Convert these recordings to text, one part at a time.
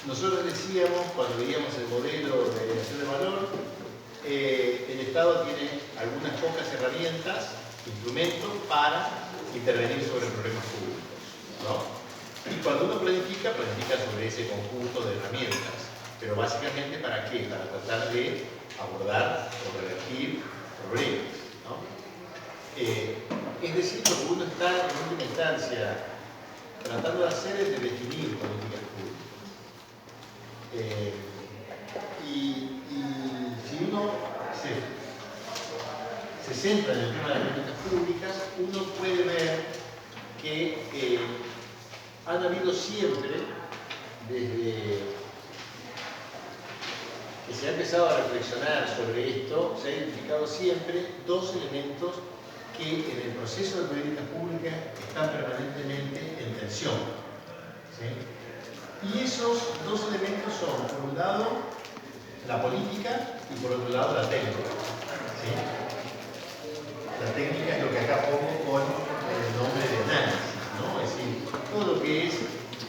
nosotros decíamos, cuando veíamos el modelo de agregación de valor, el Estado tiene algunas pocas herramientas, instrumentos para intervenir sobre problemas públicos, ¿no? Y cuando uno planifica sobre ese conjunto de herramientas. Pero básicamente, ¿para qué? Para tratar de abordar o revertir problemas, ¿no? Es decir, lo que uno está en última instancia tratando de hacer es de definir políticas públicas. Y si uno se centra en el tema de las políticas públicas, uno puede ver que han habido siempre, desde que se ha empezado a reflexionar sobre esto, se han identificado siempre dos elementos que en el proceso de políticas públicas están permanentemente en tensión, ¿sí? Y esos dos elementos son, por un lado, la política y por otro lado, la técnica, ¿sí? La técnica es lo que acá pongo con el nombre de análisis, ¿no? Es decir, todo lo que es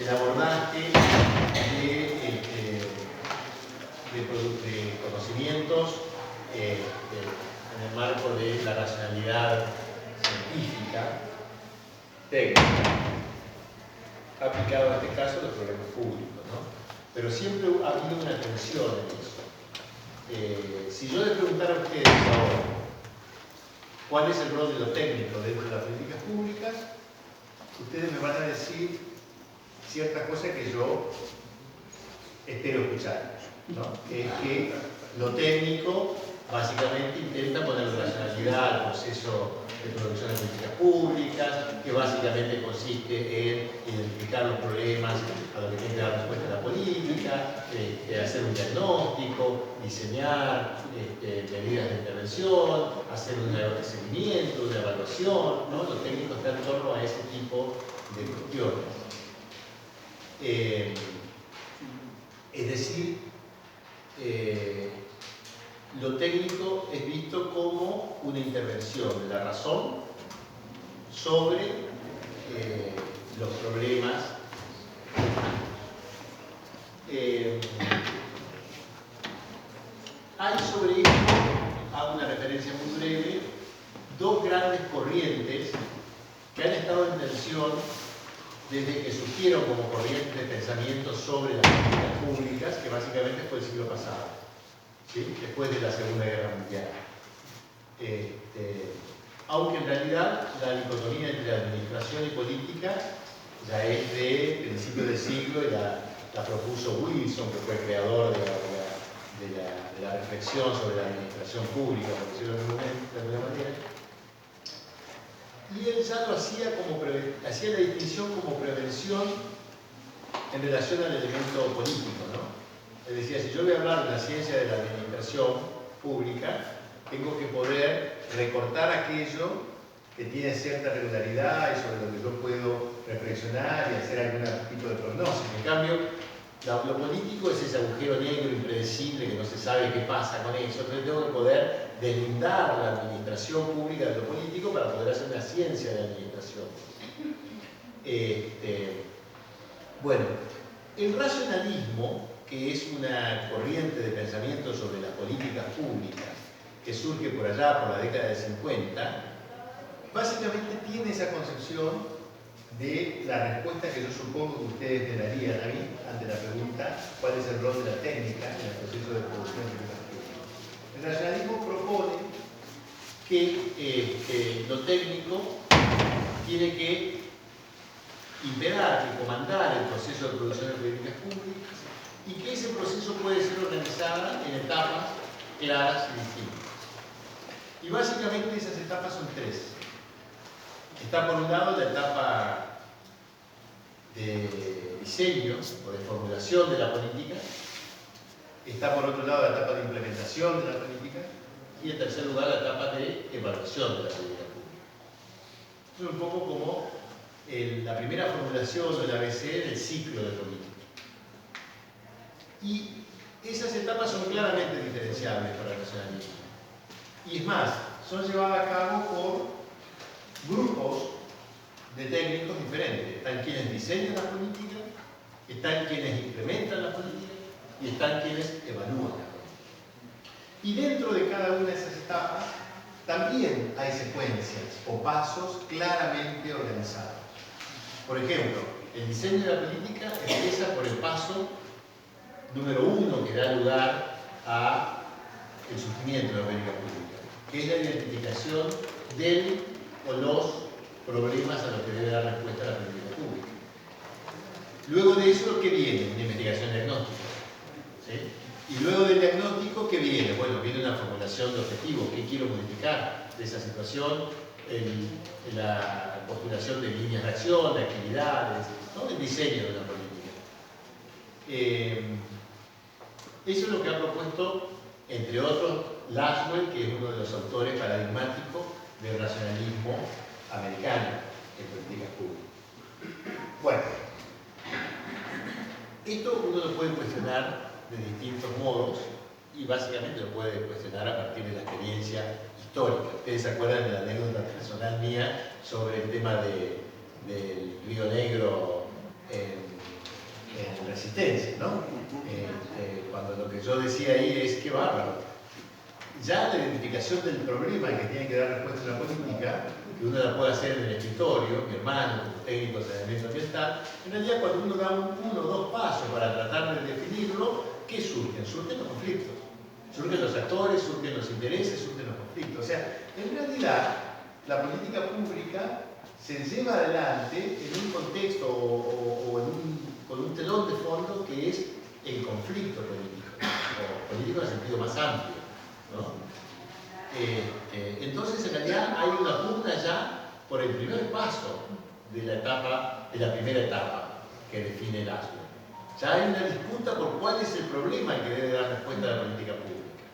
el abordaje de conocimientos en el marco de la racionalidad científica, técnica, aplicado en este caso a los problemas públicos, ¿no? Pero siempre ha habido una tensión en eso. Si yo les preguntara a ustedes ahora cuál es el rol de lo técnico dentro de las políticas públicas, ustedes me van a decir ciertas cosas que yo espero escuchar, ¿no? Que es que lo técnico básicamente intenta poner racionalidad al proceso de producción de políticas públicas, que básicamente consiste en identificar los problemas a los que tiene que dar respuesta la política, hacer un diagnóstico, diseñar medidas de intervención, hacer un seguimiento, una evaluación, ¿no? Lo técnico está en torno a ese tipo de cuestiones. Es decir, lo técnico es visto como una intervención de la razón sobre los problemas. Hay sobre esto, hago una referencia muy breve, dos grandes corrientes que han estado en tensión desde que surgieron como corrientes de pensamiento sobre las políticas públicas, que básicamente fue el siglo pasado, ¿sí? Después de la Segunda Guerra Mundial. Aunque en realidad la dicotomía entre administración y política ya es de principio del siglo y la propuso Wilson, que fue el creador de la reflexión sobre la administración pública, por decirlo de alguna manera. Y él ya lo hacía hacía la distinción como prevención en relación al elemento político, ¿no? Él decía, si yo voy a hablar de la ciencia de la administración pública, tengo que poder recortar aquello que tiene cierta regularidad y sobre lo que yo puedo reflexionar y hacer algún tipo de pronóstico. En cambio, lo político es ese agujero negro impredecible que no se sabe qué pasa con eso. Entonces tengo que poder deslindar la administración pública de lo político para poder hacer una ciencia de administración. Bueno, el racionalismo, que es una corriente de pensamiento sobre las políticas públicas que surge por allá, por la década de 50, básicamente tiene esa concepción de la respuesta que yo supongo que ustedes me darían a mí ante la pregunta ¿cuál es el rol de la técnica en el proceso de producción de políticas públicas? El racionalismo propone que lo técnico tiene que imperar, que comandar el proceso de producción de políticas públicas y que ese proceso puede ser organizado en etapas claras y distintas. Y básicamente esas etapas son tres. Está por un lado la etapa de diseño o de formulación de la política, está por otro lado la etapa de implementación de la política y en tercer lugar la etapa de evaluación de la política pública. Es un poco como la primera formulación del ABC del ciclo de política. Y esas etapas son claramente diferenciables para el racionalismo. Y es más, son llevadas a cabo por grupos de técnicos diferentes. Están quienes diseñan la política, están quienes implementan la política y están quienes evalúan la política. Y dentro de cada una de esas etapas también hay secuencias o pasos claramente organizados. Por ejemplo, el diseño de la política empieza por el paso número 1 que da lugar a el surgimiento de la política pública, que es la identificación del o los problemas a los que debe dar respuesta la política pública. Luego de eso, ¿qué viene? Una investigación diagnóstica. ¿Sí? Y luego del diagnóstico, ¿qué viene? Bueno, viene una formulación de objetivos. ¿Qué quiero modificar de esa situación? La postulación de líneas de acción, de actividades, ¿no? El diseño de una política. Eso es lo que ha propuesto, entre otros, Laswell, que es uno de los autores paradigmáticos del racionalismo americano en políticas públicas. Bueno, esto uno lo puede cuestionar de distintos modos y básicamente lo puede cuestionar a partir de la experiencia histórica. Ustedes se acuerdan de la anécdota personal mía sobre el tema del Río Negro en Resistencia, ¿no? Cuando lo que yo decía ahí es que bárbaro. Ya la identificación del problema que tiene que dar respuesta a la política, que uno la puede hacer en el escritorio, mi hermano, como técnico de saneamiento ambiental, en realidad cuando uno da uno o dos pasos para tratar de definirlo, ¿qué surgen? Surgen los conflictos. Surgen los actores, surgen los intereses, surgen los conflictos. O sea, en realidad, la política pública se lleva adelante en un contexto con un telón de fondo que es el conflicto político, o político en el sentido más amplio, ¿no? Entonces, en realidad, hay una pugna ya por el primer paso de la primera etapa que define el ASUE. Ya hay una disputa por cuál es el problema al que debe dar respuesta a la política pública.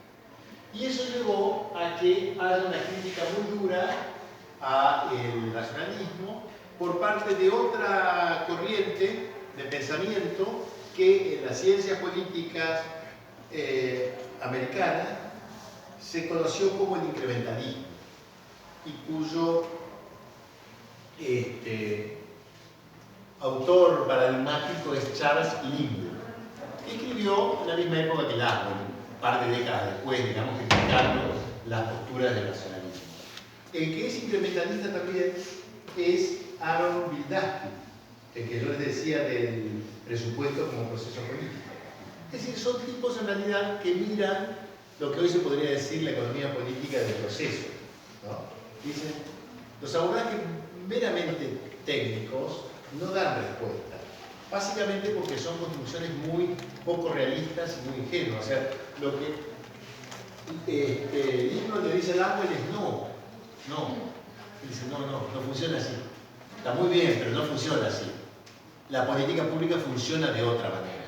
Y eso llevó a que haya una crítica muy dura al racionalismo por parte de otra corriente de pensamiento que en las ciencias políticas americanas se conoció como el incrementalismo y cuyo autor paradigmático es Charles Lindbergh, que escribió en la misma época que Laswell, un par de décadas después, digamos, criticando las posturas del racionalismo. El que es incrementalista también es Aaron Wildavsky, el que yo les decía del presupuesto como proceso político. Es decir, son tipos en realidad que miran lo que hoy se podría decir la economía política del proceso, ¿no? Dicen, los abordajes meramente técnicos no dan respuesta, básicamente porque son construcciones muy poco realistas y muy ingenuas. O sea, lo que el libro le dice a Laswell es no. Él dice, no funciona así. Está muy bien, pero no funciona así. La política pública funciona de otra manera.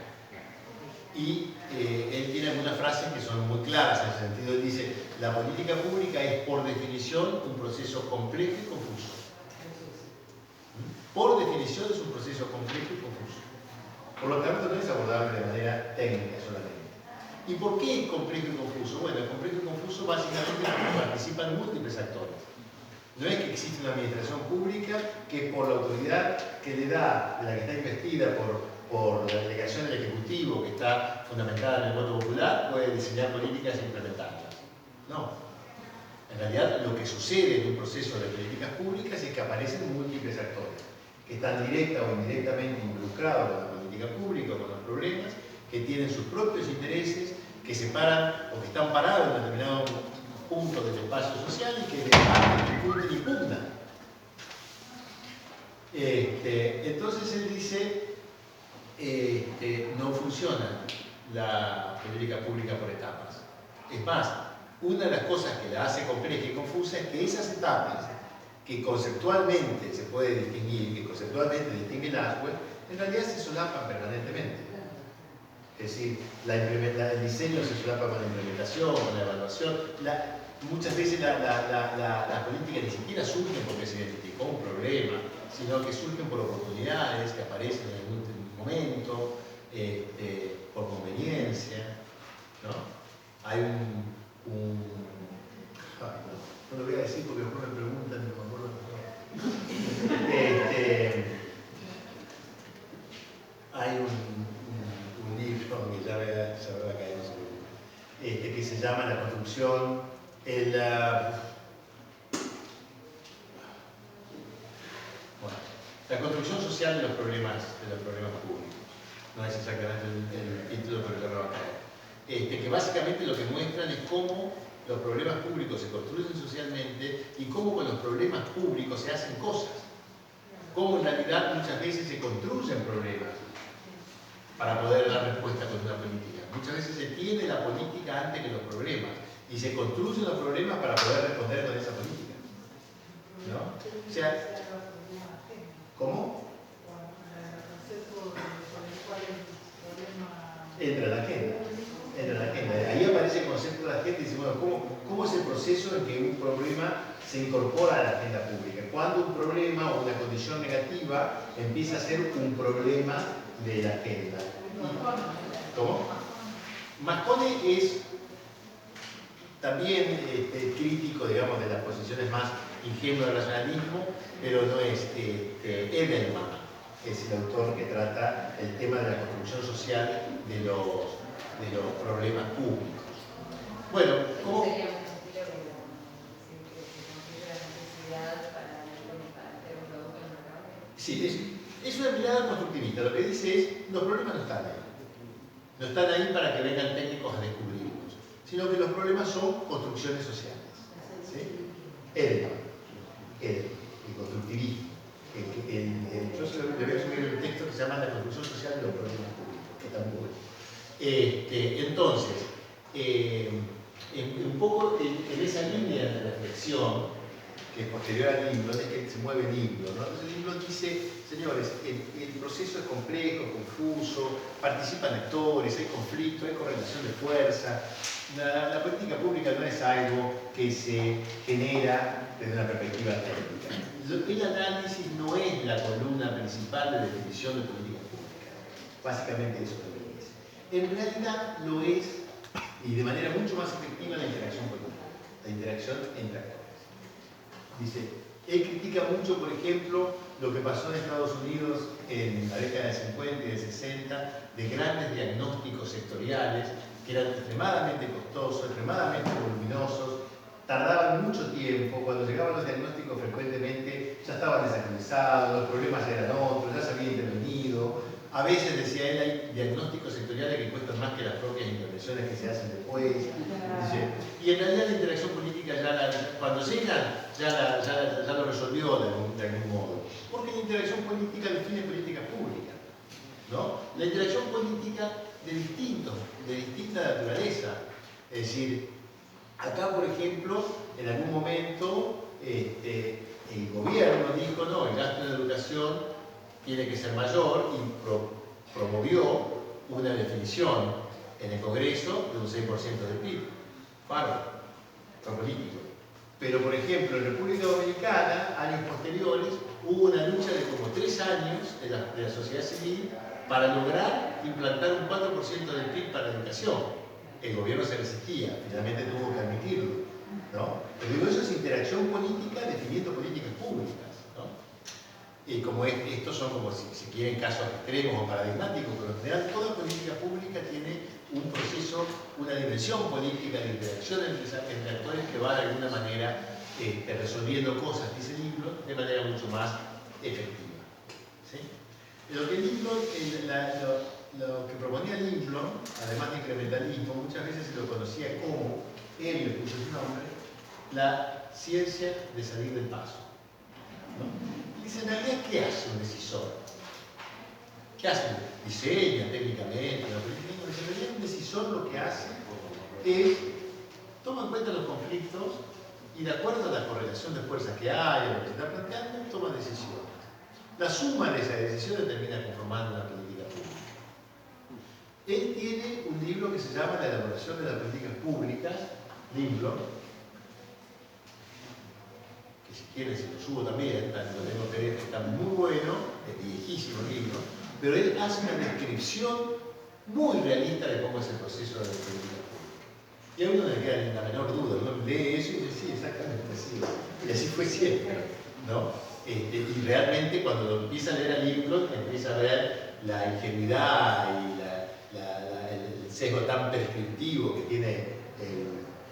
Y él tiene algunas frases que son muy claras en ese sentido. Él dice, la política pública es por definición un proceso complejo y confuso. Por definición es un proceso complejo y confuso. Por lo tanto, no es abordable de manera técnica solamente. ¿Y por qué es complejo y confuso? Bueno, es complejo y confuso básicamente porque participan múltiples actores. No es que existe una administración pública que por la autoridad que le da, de la que está investida por la delegación del Ejecutivo, que está fundamentada en el voto popular, puede diseñar políticas e implementarlas. No. En realidad, lo que sucede en un proceso de políticas públicas es que aparecen múltiples actores que están directa o indirectamente involucrados con la política pública, con los problemas, que tienen sus propios intereses, que se paran o que están parados en determinados puntos del espacio social y que discuten y pugnan. Entonces él dice, no funciona la política pública por etapas. Es más, una de las cosas que la hace compleja y confusa es que esas etapas que conceptualmente se puede distinguir, que conceptualmente distingue Laswell, en realidad se solapan permanentemente. Es decir, el diseño se solapa con la implementación, con la evaluación. Muchas veces las políticas ni siquiera surgen porque se identificó un problema, sino que surgen por oportunidades que aparecen en algún momento, por conveniencia, ¿no? Hay no lo voy a decir porque después me preguntan y no me acuerdo. Hay un libro que ya va a caer en su que se llama La construcción, la construcción social de los problemas públicos. No es exactamente el título, pero ya va a caer. Que básicamente lo que muestran es cómo los problemas públicos se construyen socialmente y cómo con los problemas públicos se hacen cosas. Cómo en realidad muchas veces se construyen problemas para poder dar respuesta con una política. Muchas veces se tiene la política antes que los problemas y se construyen los problemas para poder responder con esa política. ¿No? O sea, ¿cómo? Entra la agenda. Ahí aparece el concepto de la agenda y dice, bueno, ¿cómo es el proceso en que un problema se incorpora a la agenda pública? Cuando un problema o una condición negativa empieza a ser un problema de la agenda. ¿Cómo? Mascone es también crítico, digamos, de las posiciones más ingenuas del racionalismo, pero no es Edelman, es el autor que trata el tema de la construcción social de los problemas públicos. Bueno, ¿cómo? Sí, es una mirada constructivista. Lo que dice es, los problemas no están ahí. No están ahí para que vengan técnicos a descubrirlos, sino que los problemas son construcciones sociales. ¿Sí? Edelman, el constructivismo. Yo le voy a subir el texto que se llama La construcción social de los problemas públicos, que está muy bueno. Entonces, un poco en esa línea de reflexión, que es posterior al libro, es que se mueve el libro, ¿no? Entonces el libro dice, señores, el proceso es complejo, confuso, participan actores, hay conflicto, hay correlación de fuerza. La política pública no es algo que se genera desde una perspectiva técnica. El análisis no es la columna principal de definición de política pública. Básicamente eso es lo que dice. En realidad lo es, y de manera mucho más efectiva, la interacción política, la interacción entre actores. Dice, él critica mucho, por ejemplo, lo que pasó en Estados Unidos en la década de 50 y de 60, de grandes diagnósticos sectoriales que eran extremadamente costosos, extremadamente voluminosos, tardaban mucho tiempo, cuando llegaban los diagnósticos frecuentemente ya estaban desactualizados, los problemas ya eran otros, ya se había intervenido. A veces, decía él, hay diagnósticos sectoriales que cuestan más que las propias intervenciones que se hacen después. Dice, y en realidad la interacción política cuando llegan ya lo resolvió de algún modo. Porque la interacción política define políticas públicas, ¿no? La interacción política de distinta naturaleza. Es decir, acá, por ejemplo, en algún momento el gobierno dijo, no, el gasto en educación tiene que ser mayor y promovió una definición en el Congreso de un 6% del PIB. Bárbaro, fue político. Pero, por ejemplo, en República Dominicana, años posteriores, hubo una lucha de como 3 años de la sociedad civil para lograr implantar un 4% del PIB para la educación. El gobierno se resistía, finalmente tuvo que admitirlo, ¿no? Pero digo, eso es interacción política definiendo políticas públicas, ¿no? Y como estos son como si quieren casos extremos o paradigmáticos, pero en general toda política pública tiene un proceso, una dimensión política de interacción entre actores que va de alguna manera resolviendo cosas, dice el libro, de manera mucho más efectiva. ¿Sí? Lo que el libro, lo que proponía Lincoln, además de incrementalismo, muchas veces se lo conocía como, él le puso su nombre, la ciencia de salir del paso, ¿no? Dice, en realidad, ¿qué hace un decisor? ¿Qué hace? Diseña técnicamente, la política. En realidad, un decisor lo que hace es toma en cuenta los conflictos y, de acuerdo a la correlación de fuerzas que hay, o lo que se está planteando, toma decisiones. La suma de esas decisiones termina conformando una política pública. Él tiene un libro que se llama La elaboración de las políticas públicas, libro, que si quieren se lo subo también, lo tengo que está muy bueno, es viejísimo libro, pero él hace una descripción muy realista de cómo es el proceso de la política pública. Y a uno le queda ni la menor duda, uno lee eso y dice, sí, exactamente así. Y así fue siempre, ¿no? Y realmente cuando lo empieza a leer al libro, empieza a ver la ingenuidad y el sesgo tan prescriptivo que tiene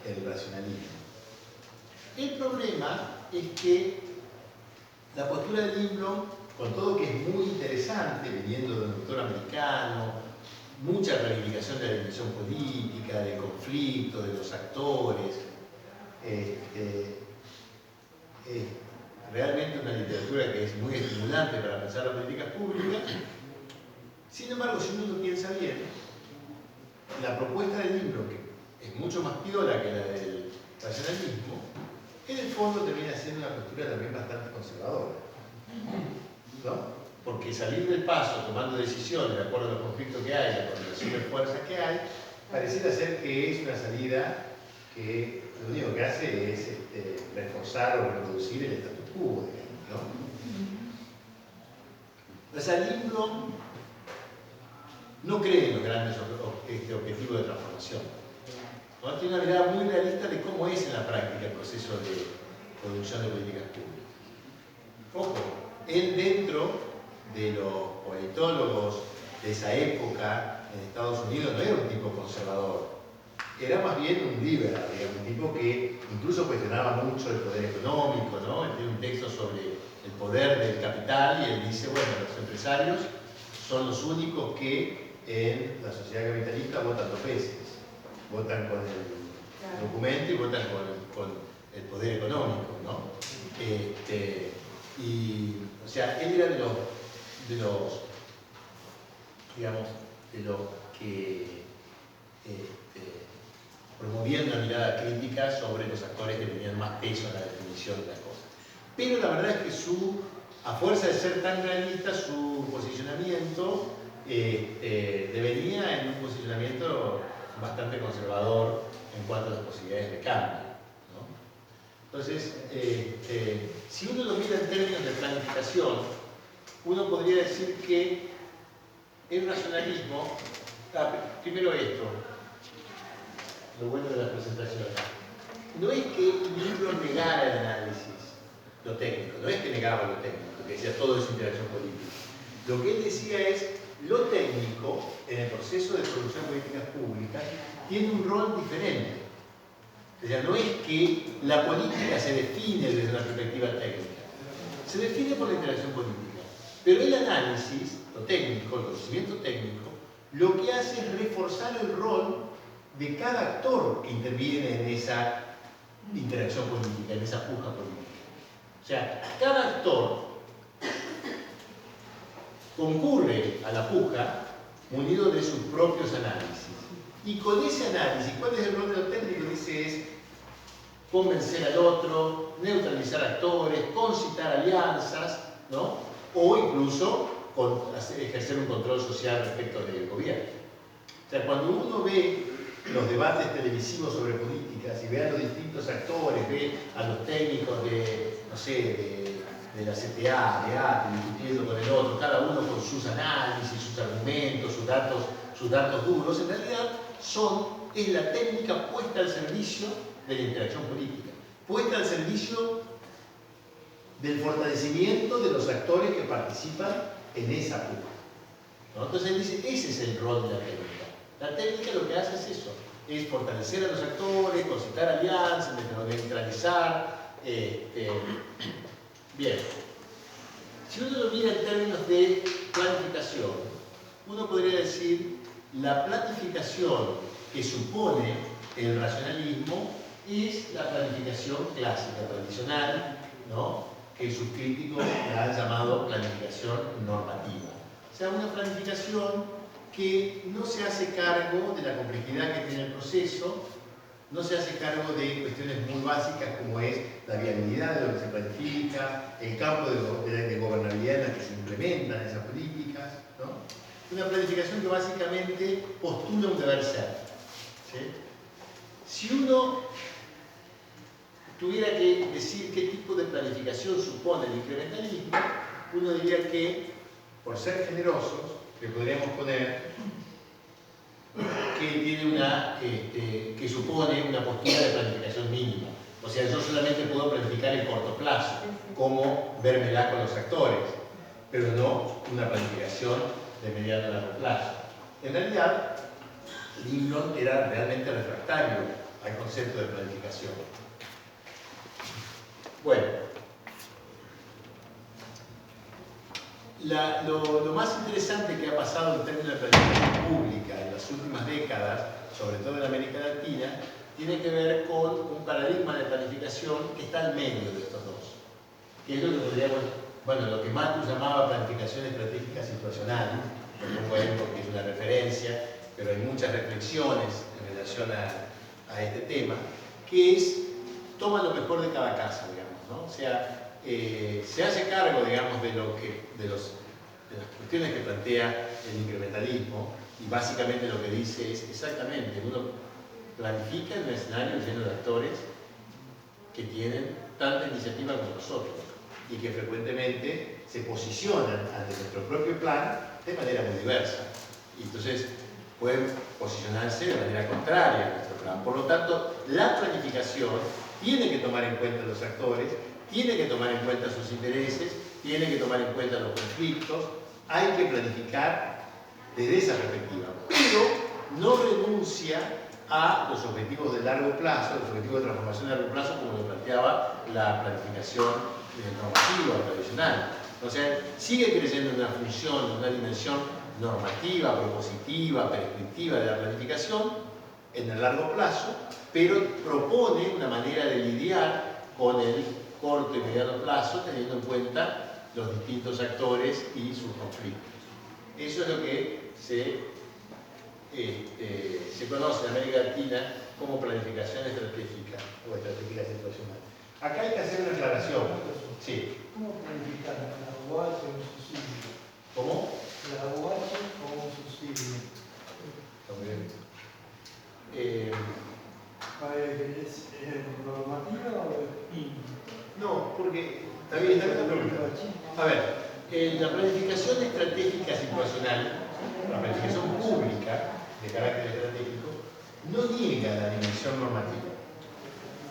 el racionalismo. El problema es que la postura de Lindblom, con todo que es muy interesante, viniendo de un autor americano, mucha reivindicación de la dimensión política, del conflicto, de los actores, realmente una literatura que es muy estimulante para pensar las políticas públicas. Sin embargo, si uno lo piensa bien, la propuesta del libro, que es mucho más piola que la del racionalismo, en el fondo termina siendo una postura también bastante conservadora, ¿no? Porque salir del paso tomando decisiones de acuerdo a los conflictos que hay, la correlación de fuerzas que hay, pareciera ser que es una salida que lo único que hace es reforzar o reproducir el status quo, digamos, ¿no? O sea, Lindblom no cree en los grandes objetivos de transformación, ¿no? Tiene una mirada muy realista de cómo es en la práctica el proceso de producción de políticas públicas. Ojo, él dentro de los politólogos de esa época en Estados Unidos no era un tipo conservador, era más bien un liberal, digamos, un tipo que incluso cuestionaba mucho el poder económico, ¿no? Él tiene un texto sobre el poder del capital y él dice, bueno, los empresarios son los únicos que en la sociedad capitalista votan dos veces, votan con el documento y votan con el poder económico, ¿no? O sea, él era de los que promovían una mirada crítica sobre los actores que tenían más peso en la definición de las cosas. Pero la verdad es que a fuerza de ser tan realista, su posicionamiento devenía en un posicionamiento bastante conservador en cuanto a las posibilidades de cambio, ¿no? Entonces, si uno lo mira en términos de planificación, uno podría decir que el racionalismo, primero esto, lo bueno de la presentación, no es que el libro negara el análisis, lo técnico, no es que negaba lo técnico, que decía todo es interacción política. Lo que él decía es, lo técnico, en el proceso de producción de políticas públicas, tiene un rol diferente. O sea, no es que la política se define desde una perspectiva técnica, se define por la interacción política. Pero el análisis, lo técnico, el conocimiento técnico, lo que hace es reforzar el rol de cada actor que interviene en esa interacción política, en esa puja política. O sea, cada actor concurre a la puja munido de sus propios análisis. Y con ese análisis, ¿cuál es el rol de lo técnico? Dice es convencer al otro, neutralizar actores, concitar alianzas, ¿no? O incluso ejercer un control social respecto del gobierno. O sea, cuando uno ve los debates televisivos sobre políticas y ve a los distintos actores, ve a los técnicos de, no sé, de la CTA, de ATE, discutiendo con el otro, cada uno con sus análisis, sus argumentos, sus datos duros, en realidad es la técnica puesta al servicio de la interacción política, puesta al servicio del fortalecimiento de los actores que participan en esa puja, ¿no? Entonces él dice, ese es el rol de la técnica. La técnica lo que hace es eso, es fortalecer a los actores, concitar alianzas, neutralizar. Bien, si uno lo mira en términos de planificación, uno podría decir la planificación que supone el racionalismo es la planificación clásica, tradicional, ¿no? Que sus críticos la han llamado planificación normativa. O sea, una planificación que no se hace cargo de la complejidad que tiene el proceso, no se hace cargo de cuestiones muy básicas como es la viabilidad de lo que se planifica, el campo de gobernabilidad en la que se implementan esas políticas, ¿no? Una planificación que básicamente postula un deber ser, ¿sí? Si uno tuviera que decir qué tipo de planificación supone el incrementalismo, uno diría que, por ser generosos, le podríamos poner que supone una postura de planificación mínima. O sea, yo solamente puedo planificar en corto plazo. cómo vérmela con los actores, pero no una planificación de mediano a largo plazo. En realidad, Lincoln era realmente refractario al concepto de planificación. Bueno, lo más interesante que ha pasado en términos de planificación pública en las últimas décadas, sobre todo en América Latina, tiene que ver con un paradigma de planificación que está al medio de estos dos, que es lo que podríamos, bueno, lo que Matus llamaba planificación estratégica situacional, porque es una referencia, pero hay muchas reflexiones en relación a este tema, que es, toma lo mejor de cada caso, digamos, ¿no? O sea, se hace cargo, digamos, de las cuestiones que plantea el incrementalismo, y básicamente lo que dice es exactamente, uno planifica en un escenario lleno de actores que tienen tanta iniciativa como nosotros y que frecuentemente se posicionan ante nuestro propio plan de manera muy diversa. Y entonces pueden posicionarse de manera contraria a nuestro plan. Por lo tanto, la planificación tiene que tomar en cuenta los actores, tiene que tomar en cuenta sus intereses, tiene que tomar en cuenta los conflictos, hay que planificar desde esa perspectiva, pero no renuncia a los objetivos de largo plazo, los objetivos de transformación de largo plazo, como lo planteaba la planificación normativa tradicional. O sea, sigue creyendo en una función, en una dimensión normativa, propositiva, prescriptiva de la planificación en el largo plazo, pero propone una manera de lidiar con el corto y mediano plazo, teniendo en cuenta los distintos actores y sus conflictos. Eso es lo que se conoce en América Latina como planificación estratégica o estratégica situacional. Acá hay que hacer una aclaración. Sí. ¿Cómo planificar la UH o un subsidio? ¿Cómo? La UH o un subsidio. ¿Es normativa o es no, porque está bien la pregunta. A ver, la planificación estratégica situacional, la planificación pública de carácter estratégico, no niega la dimensión normativa.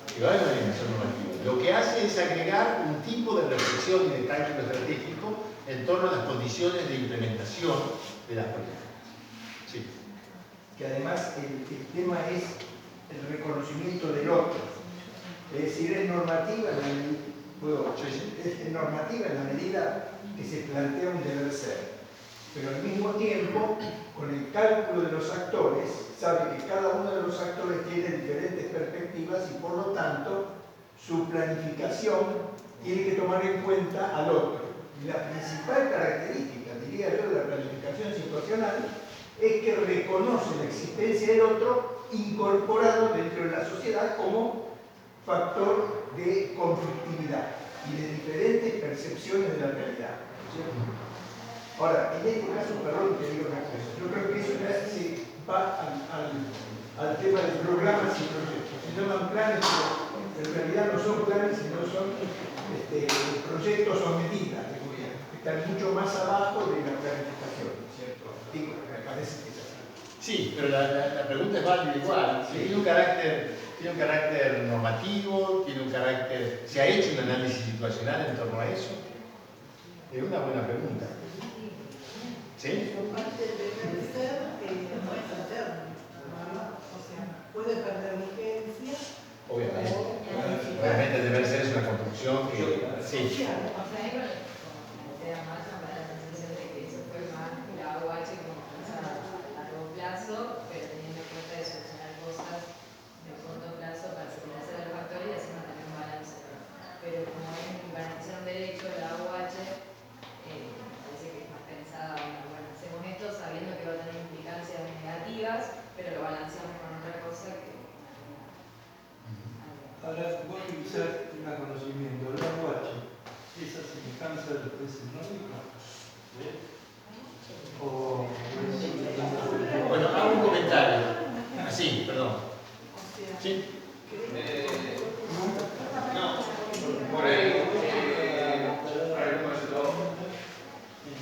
Que va en la dimensión normativa. Lo que hace es agregar un tipo de reflexión y de cálculo estratégico en torno a las condiciones de implementación de las políticas. Sí. Que además el tema es el reconocimiento del otro. Es decir, es normativa en la medida que se plantea un deber ser. Pero al mismo tiempo, con el cálculo de los actores, sabe que cada uno de los actores tiene diferentes perspectivas y por lo tanto su planificación tiene que tomar en cuenta al otro. Y la principal característica, diría yo, de la planificación situacional es que reconoce la existencia del otro incorporado dentro de la sociedad como factor de conflictividad y de diferentes percepciones de la realidad. Ahora, en este caso, perdón que diga una cosa, yo creo que eso ya se va al tema de programas y proyectos. Se llaman planes, pero en realidad no son planes, sino son proyectos o medidas de gobierno, que están mucho más abajo de la planificación, ¿cierto? Digo, me parece que es así. Sí, pero la pregunta es válida igual. Sí. Tiene un carácter normativo, tiene un carácter... ¿Se ha hecho un análisis situacional en torno a eso? Es una buena pregunta. ¿Sí? Parte del deber ser no es eterno, ¿no? O sea, puede perder vigencia. Obviamente. Obviamente el deber ser es una construcción que... Sí. O sea, ahí plantea más la sensación de que eso fue más la UH como pensada a largo plazo, pero teniendo en cuenta de solucionar cosas de corto plazo para hacer los factores y así mantener un balance. Pero como es garantizar un derecho, la UH parece que es más pensada, bueno, hacemos esto sabiendo que va a tener implicancias negativas, pero lo balanceamos con otra cosa que... Ahora, vos utilizar un conocimiento, la UH, esa semejanza de lo que es el nórdico. O... Bueno, hago un comentario. Sí, perdón. Sí. No, por ahí, a ver cómo decirlo.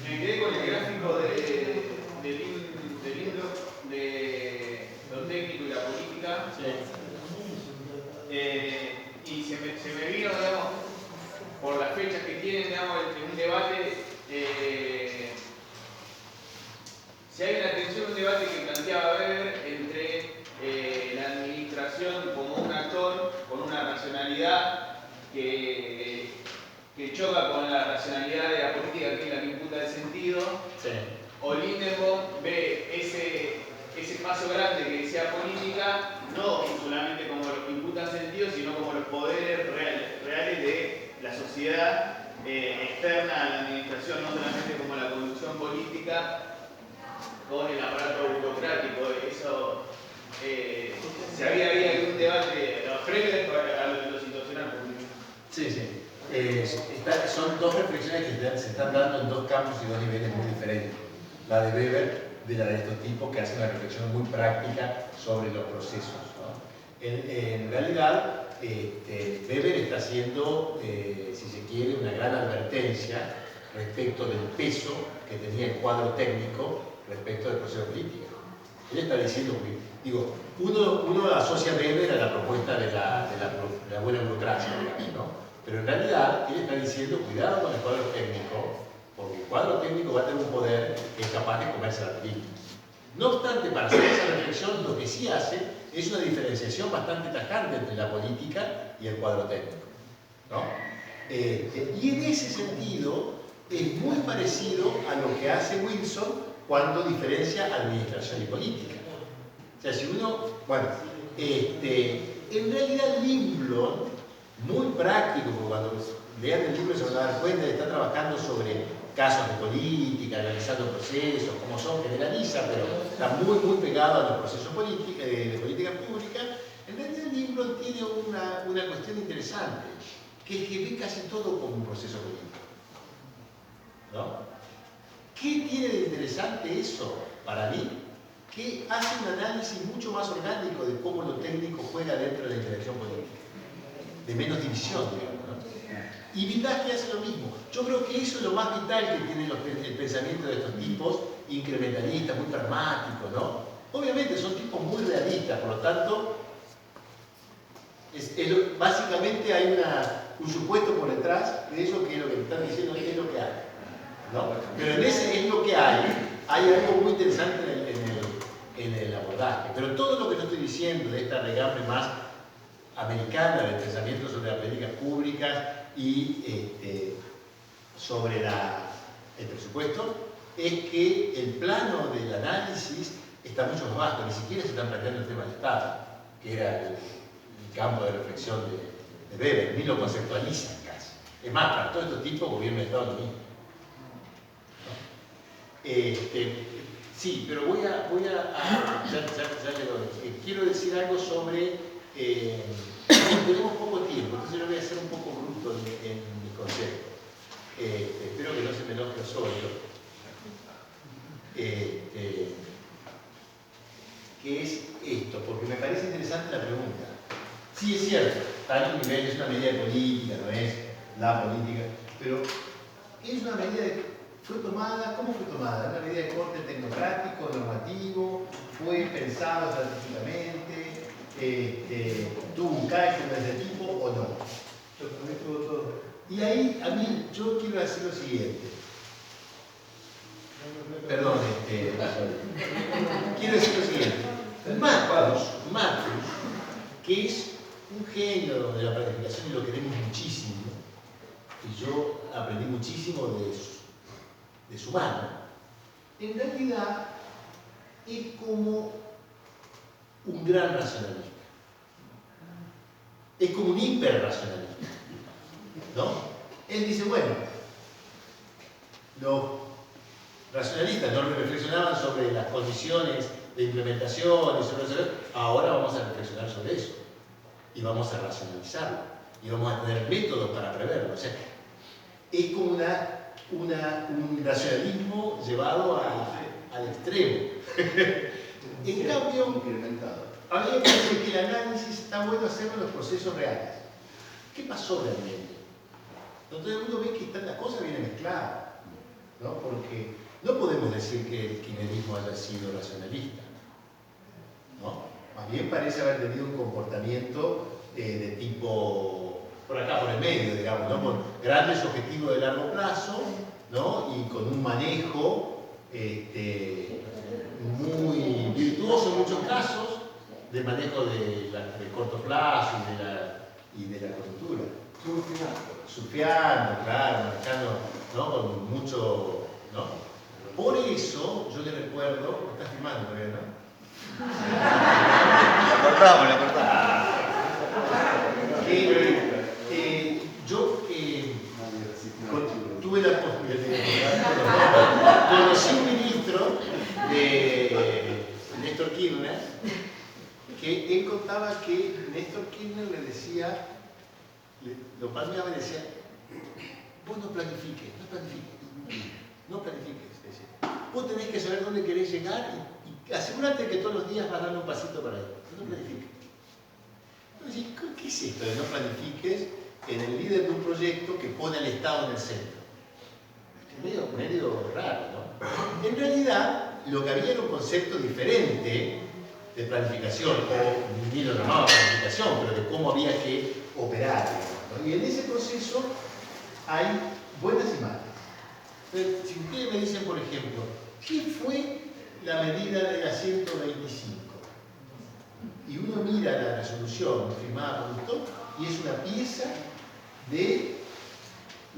Me quedé con el gráfico de Lindbergh, de lo técnico y la política. Sí. Y se me vino, digamos, por la fecha tienen, digamos, un debate, si hay una tensión, un debate que planteaba Weber entre la administración como un actor con una racionalidad que choca con la racionalidad de la política, que es la que imputa el sentido, Sí. o Lindenbaum ve ese espacio grande que decía política, no solamente como lo que imputa sentido, sino como los poderes reales de la sociedad externa a la administración, no solamente como la conducción política con el aparato burocrático. Eso se había un debate previo a lo situacional. Sí, sí. Son dos reflexiones que se están dando en dos campos y dos niveles muy diferentes. La de Weber, de la de estos tipos que hacen una reflexión muy práctica sobre los procesos, ¿no? En realidad, Weber está haciendo, si se quiere, una gran advertencia respecto del peso que tenía el cuadro técnico respecto del proceso político. Él está diciendo, digo, uno asocia a Weber a la propuesta de la buena burocracia, digamos, ¿no? Pero en realidad él está diciendo, cuidado con el cuadro técnico, porque el cuadro técnico va a tener un poder que es capaz de comerse la política. No obstante, para hacer esa reflexión, lo que sí hace es una diferenciación bastante tajante entre la política y el cuadro técnico, ¿no? Y en ese sentido es muy parecido a lo que hace Wilson cuando diferencia administración y política. O sea, si uno, bueno, en realidad Lindblom, muy práctico, porque cuando lean el libro se van a dar cuenta de que está trabajando sobre casos de política, analizando procesos, cómo son, generaliza, pero está muy pegado a los procesos de política pública. En realidad Lindblom tiene una cuestión interesante, que es que ve casi todo como un proceso político, ¿no? ¿Qué tiene de interesante eso para mí? Que hace un análisis mucho más orgánico de cómo lo técnico juega dentro de la interacción política, de menos división, digamos, ¿no? Y Vildasky hace lo mismo. Yo creo que eso es lo más vital que tiene el pensamiento de estos tipos, incrementalistas, muy pragmáticos, ¿no? Obviamente son tipos muy realistas, por lo tanto, básicamente hay un supuesto por detrás de eso, que es lo que me están diciendo, es lo que hay, ¿no? Pero en ese es lo que hay algo muy interesante en el abordaje. Pero todo lo que yo estoy diciendo de esta regambre más americana del pensamiento sobre las políticas públicas y sobre el presupuesto, es que el plano del análisis está mucho más vasto, ni siquiera se están planteando el tema del Estado, que era el campo de reflexión de Weber, ni lo conceptualizan casi. Es más, para todos estos tipos, gobierno de Estado es lo mismo, ¿no? Sí, pero voy a quiero decir algo sobre, tenemos poco tiempo, entonces yo voy a ser un poco bruto en mi concepto. Espero que no se me enoje Osorio. ¿Qué es esto? Porque me parece interesante la pregunta. Sí, es cierto, está en un nivel, es una medida de política, no es la política, pero es una medida ¿fue tomada? ¿Cómo fue tomada? ¿Una medida de corte tecnocrático, normativo? ¿Fue pensado estratégicamente? ¿Tuvo un cálculo de ese tipo o no? Tuvo todo. Y ahí, a mí, yo quiero decir lo siguiente. Perdón, quiero decir lo siguiente. Marcus, que es un genio de la planificación y lo queremos muchísimo, y yo aprendí muchísimo de su mano, en realidad es como un gran racionalista. Es como un hiperracionalista, ¿no? Él dice, bueno, los racionalistas no reflexionaban sobre las condiciones de implementación y sobre eso, ahora vamos a reflexionar sobre eso y vamos a racionalizarlo y vamos a tener métodos para preverlo. O sea, es como un racionalismo llevado al extremo. En cambio, a mí me parece que el análisis está bueno hacerlo en los procesos reales. ¿Qué pasó realmente? No todo el mundo ve que las cosas vienen mezcladas, ¿no? Porque no podemos decir que el kirchnerismo haya sido racionalista, ¿no? Más bien parece haber tenido un comportamiento de tipo por acá, por el medio, digamos, ¿no? Con grandes objetivos de largo plazo, ¿no? Y con un manejo muy virtuoso en muchos casos, de manejo de corto plazo y de la coyuntura. Surfeando, claro, marcando, ¿no? Con mucho, ¿no? Por eso, yo le recuerdo, estás filmando todavía, ¿no? La cortamos. Yo tuve la posibilidad conocí un ministro de Néstor Kirchner, que él contaba que Néstor Kirchner le decía, lo palmeaba y decía, vos no planifiques, decía. Vos tenés que saber dónde querés llegar y asegúrate que todos los días vas dando un pasito para ahí. No planifiques. Entonces, ¿qué es esto de no planifiques en el líder de un proyecto que pone al Estado en el centro? Es medio raro, ¿no? En realidad, lo que había era un concepto diferente de planificación, o ni lo llamaba planificación, pero de cómo había que operar, ¿no? Y en ese proceso hay buenas y malas. Entonces, si ustedes me dicen, por ejemplo, ¿qué fue la medida de la 125? Y uno mira la resolución firmada por Gusto y es una pieza de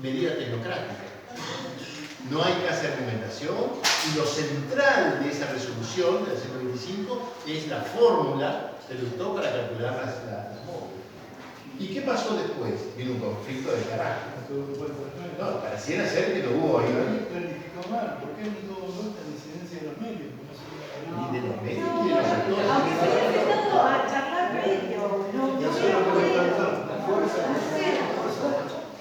medida tecnocrática. No hay casi argumentación y lo central de esa resolución, de la 125, es la fórmula del Gusto para calcular las móviles. ¿Y qué pasó después? Vino un conflicto de carácter. No, pareciera ser que lo hubo ahí. Planificó mal, ¿por qué no tuvo la incidencia de los medios? Y de los medios y de los actores. Aunque se haya empezado a charlar medio,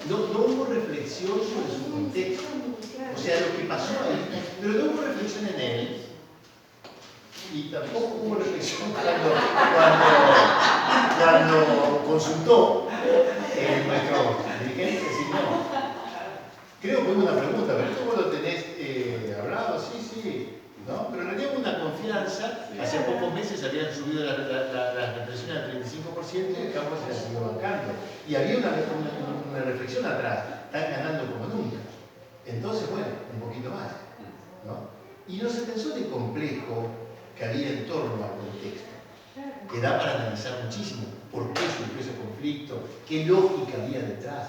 No hubo reflexión sobre su contexto, o sea, lo que pasó ahí, pero no hubo reflexión en él, y tampoco hubo reflexión cuando consultó nuestro dirigente, si no. Creo que hubo una pregunta, pero esto vos lo tenés hablado, sí, ¿no? Pero en realidad hubo una confianza, hace pocos meses habían subido las retenciones al 35% y el campo se las siguió bancando. Y había una reflexión atrás, están ganando como nunca. Entonces, bueno, un poquito más, ¿no? Y no se pensó de complejo que había en torno al contexto, que da para analizar muchísimo por qué surgió ese conflicto, qué lógica había detrás.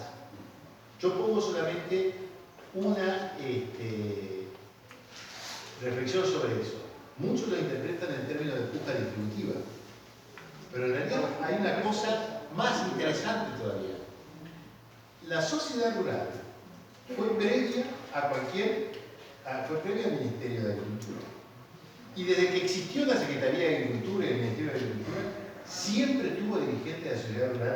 Yo pongo solamente una reflexión sobre eso. Muchos lo interpretan en términos de puja distributiva, pero en realidad hay una cosa más interesante todavía. La sociedad rural fue previa al Ministerio de Agricultura. Y desde que existió la Secretaría de Agricultura y el Ministerio de Agricultura, siempre tuvo dirigentes de la sociedad rural